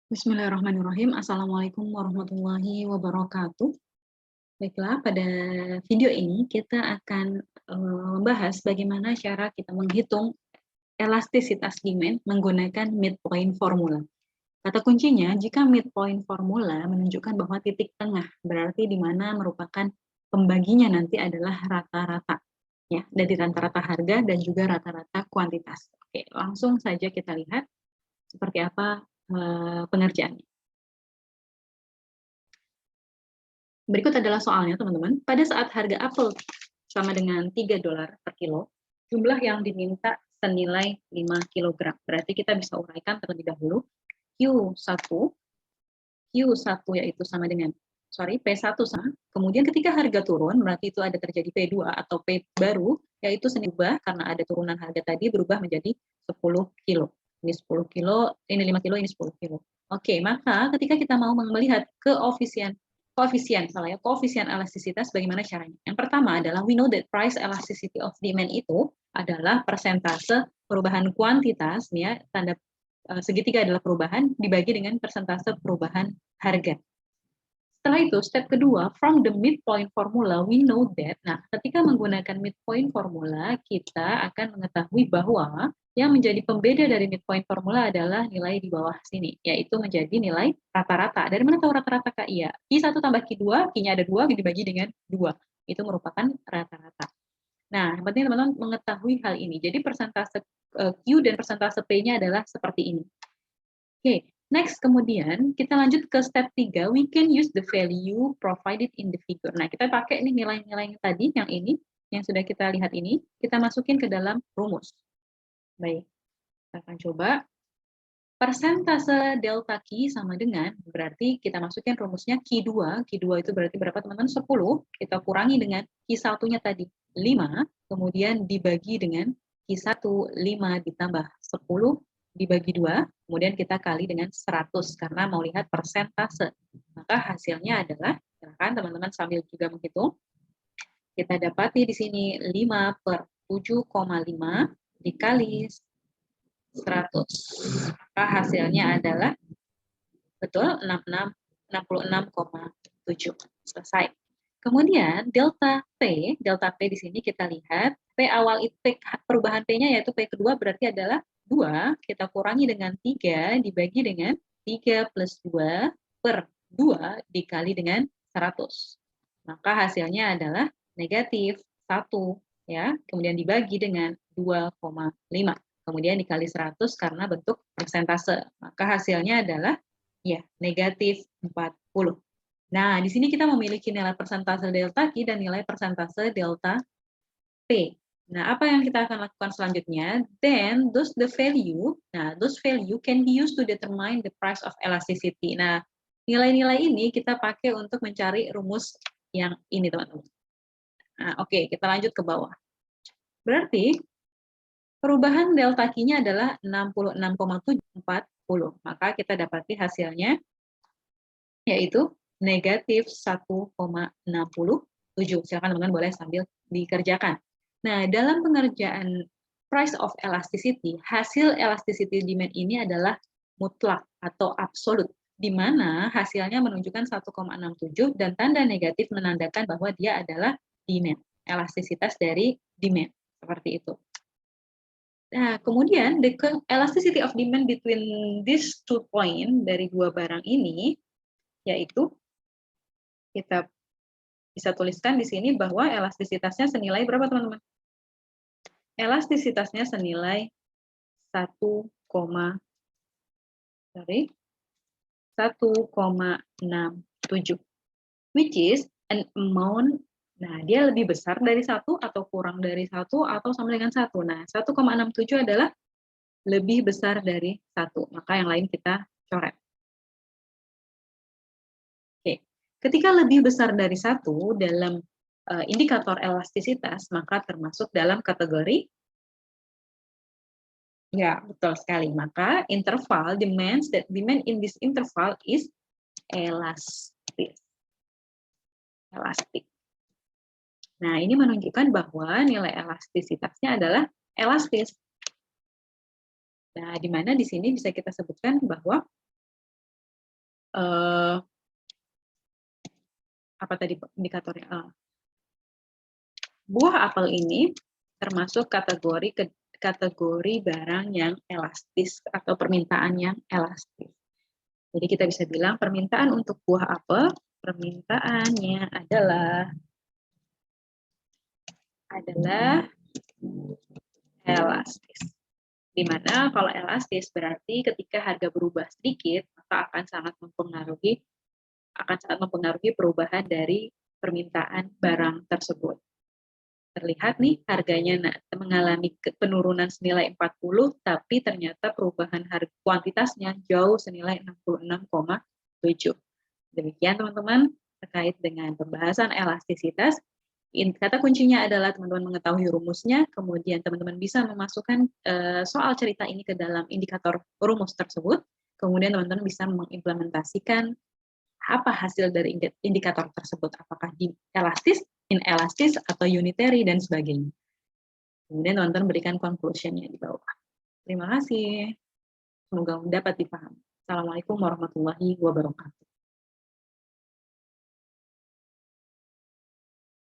Bismillahirrahmanirrahim. Assalamualaikum warahmatullahi wabarakatuh. Baiklah, pada video ini kita akan membahas bagaimana cara kita menghitung elastisitas demand menggunakan midpoint formula. Kata kuncinya, jika midpoint formula menunjukkan bahwa titik tengah, berarti di mana merupakan pembaginya nanti adalah rata-rata, ya, dari rata-rata harga dan juga rata-rata kuantitas. Oke, langsung saja kita lihat seperti apa pengerjaannya. Berikut adalah soalnya, teman-teman. Pada saat harga apel sama dengan $3 per kilo, jumlah yang diminta senilai 5 kg. Berarti kita bisa uraikan terlebih dahulu. Q1 yaitu sama dengan, P1 sama. Kemudian ketika harga turun, berarti itu ada terjadi P2 atau P baru, yaitu seni berubah karena ada turunan harga tadi berubah menjadi 10 kilo. Ini 10 kilo, ini 5 kilo, ini 10 kilo. Oke, maka ketika kita mau melihat koefisien elastisitas, bagaimana caranya? Yang pertama adalah we know that price elasticity of demand itu adalah persentase perubahan kuantitas, ya, tanda segitiga adalah perubahan dibagi dengan persentase perubahan harga. Setelah itu, step kedua, from the midpoint formula, we know that, nah, ketika menggunakan midpoint formula, kita akan mengetahui bahwa yang menjadi pembeda dari midpoint formula adalah nilai di bawah sini, yaitu menjadi nilai rata-rata. Dari mana tahu rata-rata, Kak? Iya, Q1 tambah Q2, Q-nya ada 2, dibagi dengan 2. Itu merupakan rata-rata. Nah, yang penting teman-teman mengetahui hal ini. Jadi persentase Q dan persentase P-nya adalah seperti ini. Oke, next kemudian kita lanjut ke step 3, we can use the value provided in the figure. Nah, kita pakai ini nilai-nilai tadi, yang ini, yang sudah kita lihat ini, kita masukin ke dalam rumus. Baik, kita akan coba. Persentase delta Q sama dengan, berarti kita masukin rumusnya Q2 itu berarti berapa teman-teman? 10, kita kurangi dengan Q1-nya tadi, 5, kemudian dibagi dengan Q1, 5 ditambah 10, dibagi 2, kemudian kita kali dengan 100, karena mau lihat persentase. Maka hasilnya adalah, silakan teman-teman sambil juga menghitung, kita dapati di sini 5 per 7,5 dikali 100. Maka hasilnya adalah betul 66,7. Selesai. Kemudian delta P di sini kita lihat P awal itu perubahan P-nya yaitu P kedua berarti adalah 2, kita kurangi dengan 3 dibagi dengan 3 plus 2 per 2 dikali dengan 100. Maka hasilnya adalah negatif 1, ya. Kemudian dibagi dengan 2,5. Kemudian dikali 100 karena bentuk persentase. Maka hasilnya adalah ya negatif 40. Nah, di sini kita memiliki nilai persentase delta Q dan nilai persentase delta P. Nah, apa yang kita akan lakukan selanjutnya? Then, those value can be used to determine the price of elasticity. Nah, nilai-nilai ini kita pakai untuk mencari rumus yang ini, teman-teman. Nah, oke, kita lanjut ke bawah. Berarti, perubahan delta Q-nya adalah 66,740. Maka kita dapati hasilnya yaitu negatif 1,67. Silakan teman-teman boleh sambil dikerjakan. Nah, dalam pengerjaan price of elasticity, hasil elasticity demand ini adalah mutlak atau absolut, di mana hasilnya menunjukkan 1,67 dan tanda negatif menandakan bahwa dia adalah demand, elastisitas dari demand, seperti itu. Nah, kemudian the elasticity of demand between these two point dari dua barang ini, yaitu kita bisa tuliskan di sini bahwa elastisitasnya senilai berapa, teman-teman? Elastisitasnya senilai 1,67, which is an amount. Nah, dia lebih besar dari 1 atau kurang dari 1 atau sama dengan 1. Nah, 1,67 adalah lebih besar dari 1. Maka yang lain kita coret. Oke. Ketika lebih besar dari 1 dalam indikator elastisitas, maka termasuk dalam kategori, ya, betul sekali. Maka interval demand in this interval is elastis. Elastik. Nah, ini menunjukkan bahwa nilai elastisitasnya adalah elastis. Nah, di mana di sini bisa kita sebutkan bahwa apa tadi indikatornya? Buah apel ini termasuk kategori barang yang elastis atau permintaan yang elastis. Jadi kita bisa bilang permintaan untuk buah apel, permintaannya adalah elastis. Di mana kalau elastis berarti ketika harga berubah sedikit, maka akan sangat mempengaruhi perubahan dari permintaan barang tersebut. Terlihat nih harganya mengalami penurunan senilai 40, tapi ternyata perubahan harga kuantitasnya jauh senilai 66,7. Demikian teman-teman terkait dengan pembahasan elastisitas. Kata kuncinya adalah teman-teman mengetahui rumusnya, kemudian teman-teman bisa memasukkan soal cerita ini ke dalam indikator rumus tersebut, kemudian teman-teman bisa mengimplementasikan apa hasil dari indikator tersebut, apakah di elastis, inelastis, atau unitary, dan sebagainya. Kemudian teman-teman berikan conclusion-nya di bawah. Terima kasih. Semoga dapat dipahami. Assalamualaikum warahmatullahi wabarakatuh.